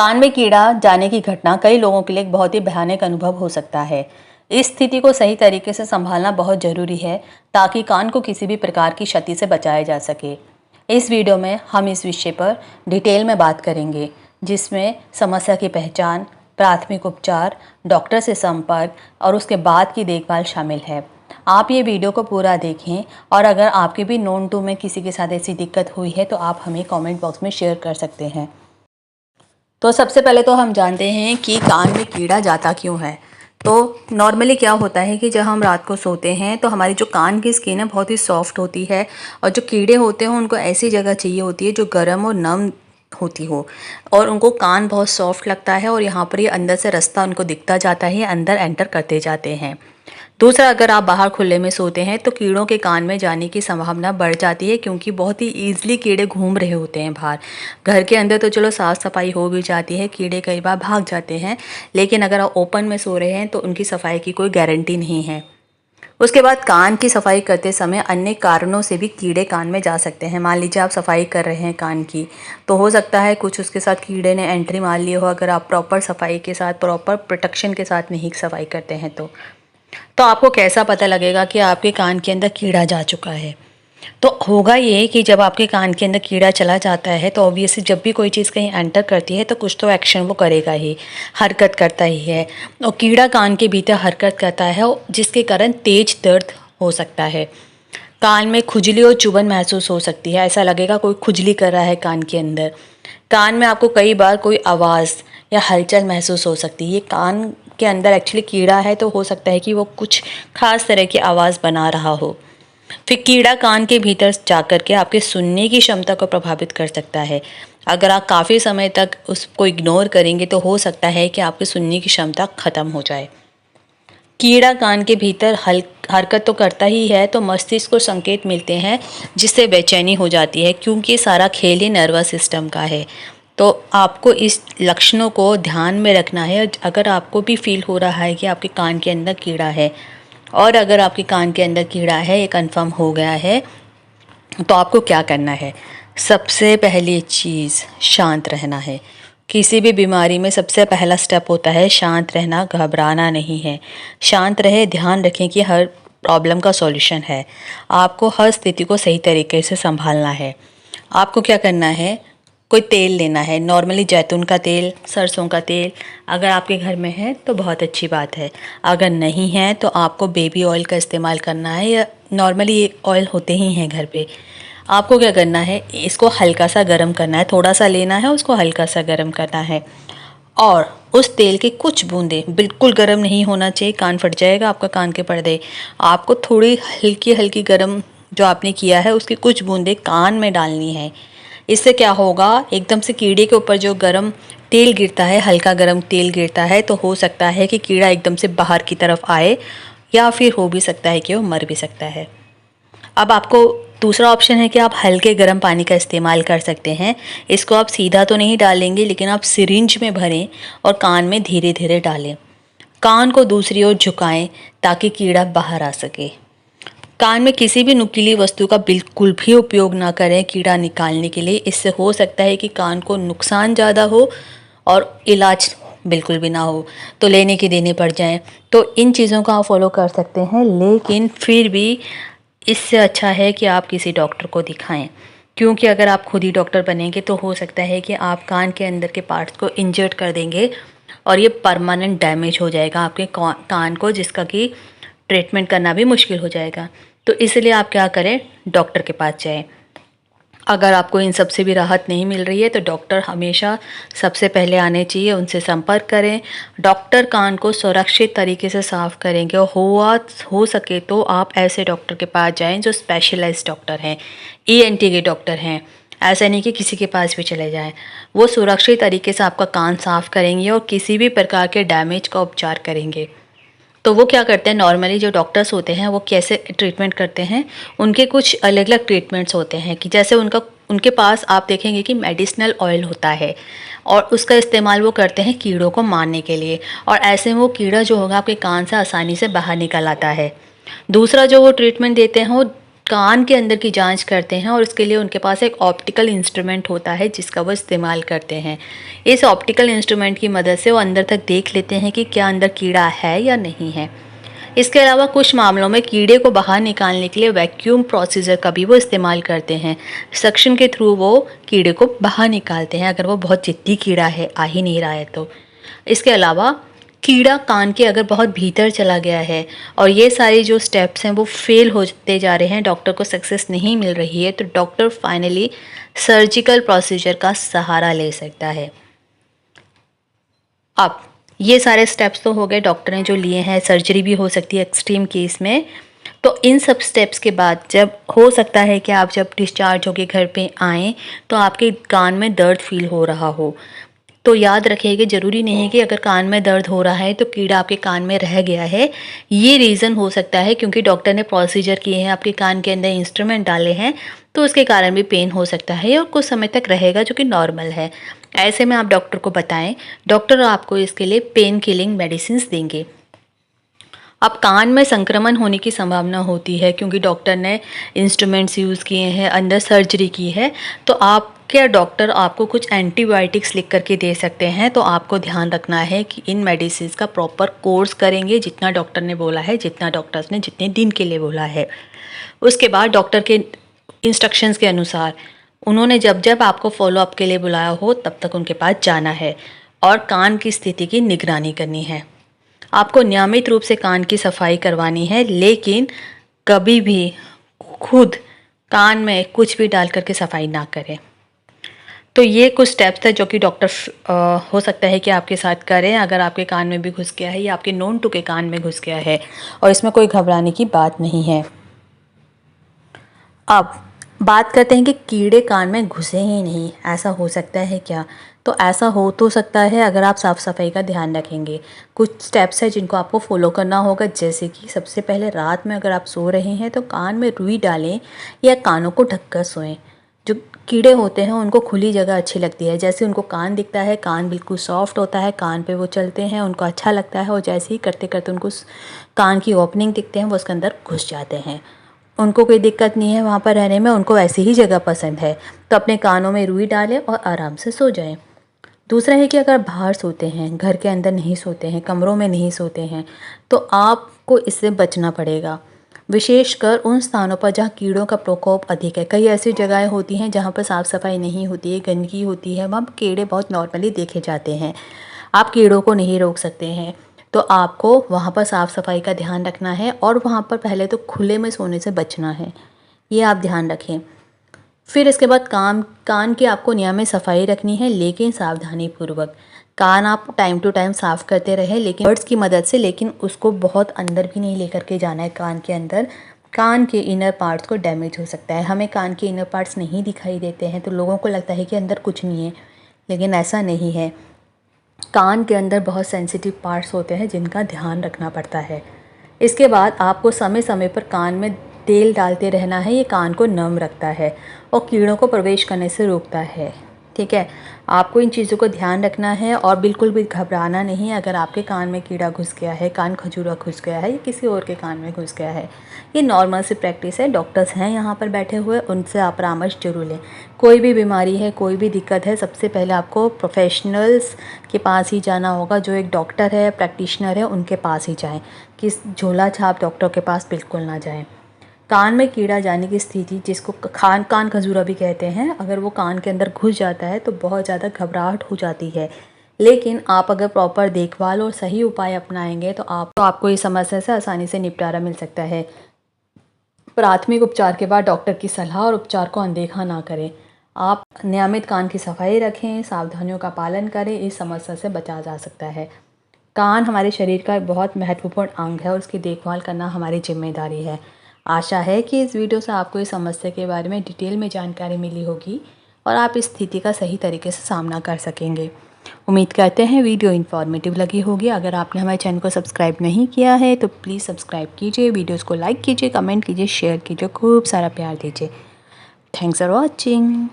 कान में कीड़ा जाने की घटना कई लोगों के लिए एक बहुत ही भयानक अनुभव हो सकता है। इस स्थिति को सही तरीके से संभालना बहुत ज़रूरी है ताकि कान को किसी भी प्रकार की क्षति से बचाया जा सके। इस वीडियो में हम इस विषय पर डिटेल में बात करेंगे, जिसमें समस्या की पहचान, प्राथमिक उपचार, डॉक्टर से संपर्क और उसके बाद की देखभाल शामिल है। आप ये वीडियो को पूरा देखें और अगर आपके भी नोन टू में किसी के साथ ऐसी दिक्कत हुई है तो आप हमें कमेंट बॉक्स में शेयर कर सकते हैं। तो सबसे पहले तो हम जानते हैं कि कान में कीड़ा जाता क्यों है। तो नॉर्मली क्या होता है कि जब हम रात को सोते हैं तो हमारी जो कान की स्किन है बहुत ही सॉफ्ट होती है और जो कीड़े होते हैं उनको ऐसी जगह चाहिए होती है जो गर्म और नम होती हो, और उनको कान बहुत सॉफ्ट लगता है और यहाँ पर ये अंदर से रास्ता उनको दिखता जाता है, अंदर एंटर करते जाते हैं। दूसरा, अगर आप बाहर खुले में सोते हैं तो कीड़ों के कान में जाने की संभावना बढ़ जाती है, क्योंकि बहुत ही ईजिली कीड़े घूम रहे होते हैं बाहर। घर के अंदर तो चलो साफ़ सफाई हो भी जाती है, कीड़े कई बार भाग जाते हैं, लेकिन अगर आप ओपन में सो रहे हैं तो उनकी सफाई की कोई गारंटी नहीं है। उसके बाद कान की सफाई करते समय अन्य कारणों से भी कीड़े कान में जा सकते हैं। मान लीजिए आप सफाई कर रहे हैं कान की, तो हो सकता है कुछ उसके साथ कीड़े ने एंट्री मार ली हो, अगर आप प्रॉपर सफाई के साथ, प्रॉपर प्रोटेक्शन के साथ नहीं सफाई करते हैं तो आपको कैसा पता लगेगा कि आपके कान के अंदर कीड़ा जा चुका है। तो होगा ये कि जब आपके कान के अंदर कीड़ा चला जाता है तो ऑब्वियसली जब भी कोई चीज़ कहीं एंटर करती है तो कुछ तो एक्शन वो करेगा ही, हरकत करता ही है। और कीड़ा कान के भीतर हरकत करता है, जिसके कारण तेज दर्द हो सकता है। कान में खुजली और चुभन महसूस हो सकती है, ऐसा लगेगा कोई खुजली कर रहा है कान के अंदर। कान में आपको कई बार कोई आवाज़ या हलचल महसूस हो सकती है। ये कान के अंदर एक्चुअली कीड़ा है, तो हो सकता है कि वो कुछ खास तरह की आवाज़ बना रहा हो। फिर कीड़ा कान के भीतर जाकर के आपके सुनने की क्षमता को प्रभावित कर सकता है। अगर आप काफ़ी समय तक उसको इग्नोर करेंगे तो हो सकता है कि आपकी सुनने की क्षमता ख़त्म हो जाए। कीड़ा कान के भीतर हरकत तो करता ही है, तो मस्तिष्क को संकेत मिलते हैं जिससे बेचैनी हो जाती है, क्योंकि सारा खेल ही नर्वस सिस्टम का है। तो आपको इस लक्षणों को ध्यान में रखना है। अगर आपको भी फील हो रहा है कि आपके कान के अंदर कीड़ा है, और अगर आपके कान के अंदर कीड़ा है, ये कंफर्म हो गया है, तो आपको क्या करना है। सबसे पहली चीज़ शांत रहना है। किसी भी बीमारी में सबसे पहला स्टेप होता है शांत रहना, घबराना नहीं है। शांत रहे, ध्यान रखें कि हर प्रॉब्लम का सॉल्यूशन है। आपको हर स्थिति को सही तरीके से संभालना है। आपको क्या करना है, कोई तेल लेना है, नॉर्मली जैतून का तेल, सरसों का तेल, अगर आपके घर में है तो बहुत अच्छी बात है। अगर नहीं है तो आपको बेबी ऑयल का इस्तेमाल करना है, या नॉर्मली ये ऑयल होते ही हैं घर पे। आपको क्या करना है, इसको हल्का सा गर्म करना है, थोड़ा सा लेना है, उसको हल्का सा गर्म करना है, और उस तेल के कुछ बूंदे, बिल्कुल गर्म नहीं होना चाहिए, कान फट जाएगा आपका, कान के पर्दे। आपको थोड़ी हल्की हल्की गर्म जो आपने किया है उसकी कुछ बूंदे कान में डालनी है। इससे क्या होगा, एकदम से कीड़े के ऊपर जो गर्म तेल गिरता है, हल्का गर्म तेल गिरता है, तो हो सकता है कि कीड़ा एकदम से बाहर की तरफ आए, या फिर हो भी सकता है कि वो मर भी सकता है। अब आपको दूसरा ऑप्शन है कि आप हल्के गर्म पानी का इस्तेमाल कर सकते हैं। इसको आप सीधा तो नहीं डालेंगे, लेकिन आप सिरिंज में भरें और कान में धीरे धीरे डालें। कान को दूसरी ओर झुकाएं ताकि कीड़ा बाहर आ सके। कान में किसी भी नुकीली वस्तु का बिल्कुल भी उपयोग ना करें कीड़ा निकालने के लिए। इससे हो सकता है कि कान को नुकसान ज़्यादा हो और इलाज बिल्कुल भी ना हो, तो लेने के देने पड़ जाएं। तो इन चीज़ों को आप फॉलो कर सकते हैं, लेकिन फिर भी इससे अच्छा है कि आप किसी डॉक्टर को दिखाएं, क्योंकि अगर आप खुद ही डॉक्टर बनेंगे तो हो सकता है कि आप कान के अंदर के पार्ट्स को इंजर्ड कर देंगे और ये परमानेंट डैमेज हो जाएगा आपके कान को, जिसका कि ट्रीटमेंट करना भी मुश्किल हो जाएगा। तो इसलिए आप क्या करें, डॉक्टर के पास जाएं। अगर आपको इन सब से भी राहत नहीं मिल रही है तो डॉक्टर हमेशा सबसे पहले आने चाहिए, उनसे संपर्क करें। डॉक्टर कान को सुरक्षित तरीके से साफ़ करेंगे, और हो सके तो आप ऐसे डॉक्टर के पास जाएं जो स्पेशलाइज्ड डॉक्टर हैं, ईएनटी के डॉक्टर हैं। ऐसा नहीं कि किसी के पास भी चले जाएं। वो सुरक्षित तरीके से आपका कान साफ़ करेंगे और किसी भी प्रकार के डैमेज का उपचार करेंगे। तो वो क्या करते हैं, नॉर्मली जो डॉक्टर्स होते हैं वो कैसे ट्रीटमेंट करते हैं, उनके कुछ अलग अलग ट्रीटमेंट्स होते हैं। कि जैसे उनके पास आप देखेंगे कि मेडिसिनल ऑयल होता है, और उसका इस्तेमाल वो करते हैं कीड़ों को मारने के लिए, और ऐसे में वो कीड़ा जो होगा आपके कान से आसानी से बाहर निकल आता है। दूसरा जो वो ट्रीटमेंट देते हैं वो कान के अंदर की जांच करते हैं और उसके लिए उनके पास एक ऑप्टिकल इंस्ट्रूमेंट होता है जिसका वो इस्तेमाल करते हैं। इस ऑप्टिकल इंस्ट्रूमेंट की मदद से वो अंदर तक देख लेते हैं कि क्या अंदर कीड़ा है या नहीं है। इसके अलावा कुछ मामलों में कीड़े को बाहर निकालने के लिए वैक्यूम प्रोसीजर का भी वो इस्तेमाल करते हैं। सक्शन के थ्रू वो कीड़े को बाहर निकालते हैं अगर वो बहुत जिद्दी कीड़ा है, आ ही नहीं रहा है तो। इसके अलावा कीड़ा कान के अगर बहुत भीतर चला गया है और ये सारे जो स्टेप्स हैं वो फेल होते जा रहे हैं, डॉक्टर को सक्सेस नहीं मिल रही है, तो डॉक्टर फाइनली सर्जिकल प्रोसीजर का सहारा ले सकता है। अब ये सारे स्टेप्स तो हो गए डॉक्टर ने जो लिए हैं, सर्जरी भी हो सकती है एक्सट्रीम केस में। तो इन सब स्टेप्स के बाद जब हो सकता है कि आप जब डिस्चार्ज होकर घर पे आएँ तो आपके कान में दर्द फील हो रहा हो। तो याद रखिए ज़रूरी नहीं है कि अगर कान में दर्द हो रहा है तो कीड़ा आपके कान में रह गया है। ये रीज़न हो सकता है क्योंकि डॉक्टर ने प्रोसीजर किए हैं, आपके कान के अंदर इंस्ट्रूमेंट डाले हैं, तो उसके कारण भी पेन हो सकता है और कुछ समय तक रहेगा जो कि नॉर्मल है। ऐसे में आप डॉक्टर को बताएं, डॉक्टर आपको इसके लिए पेन किलिंग मेडिसिन देंगे। अब कान में संक्रमण होने की संभावना होती है क्योंकि डॉक्टर ने इंस्ट्रूमेंट्स यूज़ किए हैं, अंदर सर्जरी की है, तो आपके डॉक्टर आपको कुछ एंटीबायोटिक्स लिख करके दे सकते हैं। तो आपको ध्यान रखना है कि इन मेडिसिन का प्रॉपर कोर्स करेंगे जितना डॉक्टर ने बोला है, जितना डॉक्टर्स ने जितने दिन के लिए बोला है। उसके बाद डॉक्टर के इंस्ट्रक्शंस के अनुसार उन्होंने जब जब आपको फॉलोअप के लिए बुलाया हो तब तक उनके पास जाना है और कान की स्थिति की निगरानी करनी है। आपको नियमित रूप से कान की सफाई करवानी है, लेकिन कभी भी खुद कान में कुछ भी डाल करके सफाई ना करें। तो ये कुछ स्टेप्स है जो कि डॉक्टर हो सकता है कि आपके साथ करें अगर आपके कान में भी घुस गया है या आपके नोन टू के कान में घुस गया है, और इसमें कोई घबराने की बात नहीं है। अब बात करते हैं कि कीड़े कान में घुसे ही नहीं, ऐसा हो सकता है क्या? तो ऐसा हो तो सकता है अगर आप साफ़ सफाई का ध्यान रखेंगे। कुछ स्टेप्स हैं जिनको आपको फॉलो करना होगा, जैसे कि सबसे पहले रात में अगर आप सो रहे हैं तो कान में रुई डालें या कानों को ढककर सोएं। जो कीड़े होते हैं उनको खुली जगह अच्छी लगती है, जैसे उनको कान दिखता है, कान बिल्कुल सॉफ्ट होता है, कान पे वो चलते हैं, उनको अच्छा लगता है, और जैसे ही करते करते उनको कान की ओपनिंग दिखते हैं वो उसके अंदर घुस जाते हैं। उनको कोई दिक्कत नहीं है वहाँ पर रहने में, उनको ऐसी ही जगह पसंद है। तो अपने कानों में रुई डालें और आराम से सो जाएं। दूसरा है कि अगर बाहर सोते हैं, घर के अंदर नहीं सोते हैं, कमरों में नहीं सोते हैं, तो आपको इससे बचना पड़ेगा, विशेषकर उन स्थानों पर जहाँ कीड़ों का प्रकोप अधिक है। कई ऐसी जगहें होती हैं जहाँ पर साफ़ सफाई नहीं होती है, गंदगी होती है, वहाँ कीड़े बहुत नॉर्मली देखे जाते हैं। आप कीड़ों को नहीं रोक सकते हैं, तो आपको वहाँ पर साफ़ सफाई का ध्यान रखना है और वहाँ पर पहले तो खुले में सोने से बचना है, ये आप ध्यान रखें। फिर इसके बाद कान की आपको नियमित सफाई रखनी है, लेकिन सावधानीपूर्वक। कान आप टाइम टू टाइम साफ़ करते रहें, लेकिन बर्ड्स की मदद से, लेकिन उसको बहुत अंदर भी नहीं लेकर के जाना है कान के अंदर। कान के इनर पार्ट्स को डैमेज हो सकता है। हमें कान के इनर पार्ट्स नहीं दिखाई देते हैं तो लोगों को लगता है कि अंदर कुछ नहीं है, लेकिन ऐसा नहीं है। कान के अंदर बहुत सेंसिटिव पार्ट्स होते हैं जिनका ध्यान रखना पड़ता है। इसके बाद आपको समय समय पर कान में तेल डालते रहना है, ये कान को नम रखता है और कीड़ों को प्रवेश करने से रोकता है। ठीक है, आपको इन चीज़ों को ध्यान रखना है और बिल्कुल भी घबराना नहीं अगर आपके कान में कीड़ा घुस गया है, कान खजूरा घुस गया है या किसी और के कान में घुस गया है। ये नॉर्मल सी प्रैक्टिस है, डॉक्टर्स हैं यहाँ पर बैठे हुए, उनसे आप परामर्श जरूर लें। कोई भी बीमारी है, कोई भी दिक्कत है, सबसे पहले आपको प्रोफेशनल्स के पास ही जाना होगा, जो एक डॉक्टर है, प्रैक्टिशनर है, उनके पास ही जाएँ। किस झोला छाप डॉक्टर के पास बिल्कुल ना जाएँ। कान में कीड़ा जाने की स्थिति, जिसको कान खजूरा भी कहते हैं, अगर वो कान के अंदर घुस जाता है तो बहुत ज़्यादा घबराहट हो जाती है, लेकिन आप अगर प्रॉपर देखभाल और सही उपाय अपनाएंगे तो आपको इस समस्या से आसानी से निपटारा मिल सकता है। प्राथमिक उपचार के बाद डॉक्टर की सलाह और उपचार को अनदेखा ना करें। आप नियमित कान की सफाई रखें, सावधानियों का पालन करें, इस समस्या से बचा जा सकता है। कान हमारे शरीर का एक बहुत महत्वपूर्ण अंग है और उसकी देखभाल करना हमारी जिम्मेदारी है। आशा है कि इस वीडियो से आपको इस समस्या के बारे में डिटेल में जानकारी मिली होगी और आप इस स्थिति का सही तरीके से सामना कर सकेंगे। उम्मीद करते हैं वीडियो इन्फॉर्मेटिव लगी होगी। अगर आपने हमारे चैनल को सब्सक्राइब नहीं किया है तो प्लीज़ सब्सक्राइब कीजिए, वीडियोस को लाइक कीजिए, कमेंट कीजिए, शेयर कीजिए, खूब सारा प्यार दीजिए। Thanks for watching.